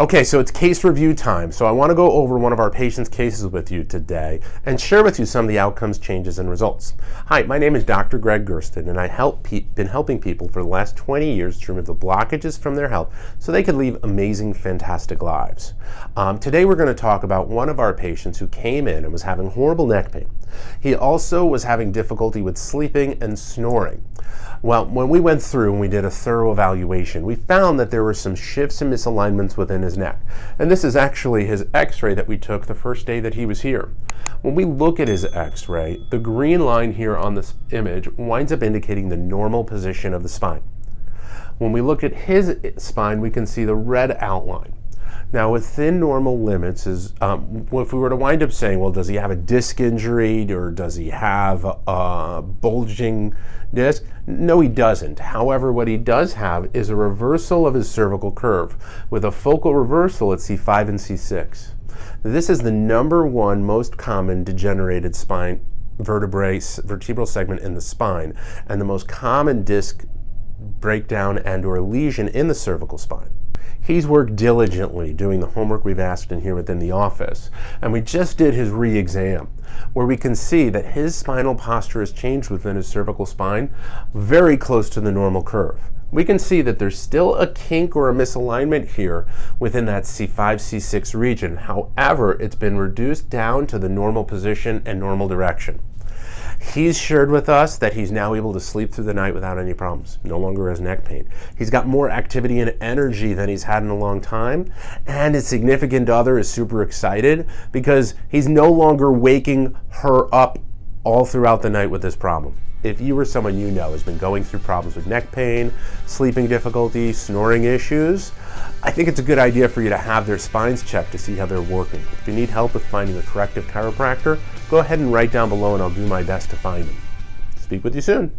Okay, so it's case review time. So I want to go over one of our patients' cases with you today and share with you some of the outcomes, changes, and results. Hi, my name is Dr. Gregg Gerstin, and been helping people for the last 20 years to remove the blockages from their health so they could lead amazing, fantastic lives. Today we're going to talk about one of our patients who came in and was having horrible neck pain. He also was having difficulty with sleeping and snoring. Well, when we went through and we did a thorough evaluation, we found that there were some shifts and misalignments within his neck. And this is actually his x-ray that we took the first day that he was here. When we look at his x-ray, the green line here on this image winds up indicating the normal position of the spine. When we look at his spine, we can see the red outline. Now, within normal limits is, if we were to wind up saying, well, does he have a disc injury or does he have a bulging disc? No, he doesn't. However, what he does have is a reversal of his cervical curve with a focal reversal at C5 and C6. This is the number one most common degenerated spine vertebral segment in the spine and the most common disc breakdown and or lesion in the cervical spine. He's worked diligently doing the homework we've asked in here within the office, and we just did his re-exam where we can see that his spinal posture has changed within his cervical spine very close to the normal curve. We can see that there's still a kink or a misalignment here within that C5, C6 region. However, it's been reduced down to the normal position and normal direction. He's shared with us that he's now able to sleep through the night without any problems. No longer has neck pain. He's got more activity and energy than he's had in a long time. And his significant other is super excited because he's no longer waking her up all throughout the night with this problem. If you or someone you know has been going through problems with neck pain, sleeping difficulty, snoring issues, I think it's a good idea for you to have their spines checked to see how they're working. If you need help with finding a corrective chiropractor, go ahead and write down below and I'll do my best to find them. Speak with you soon.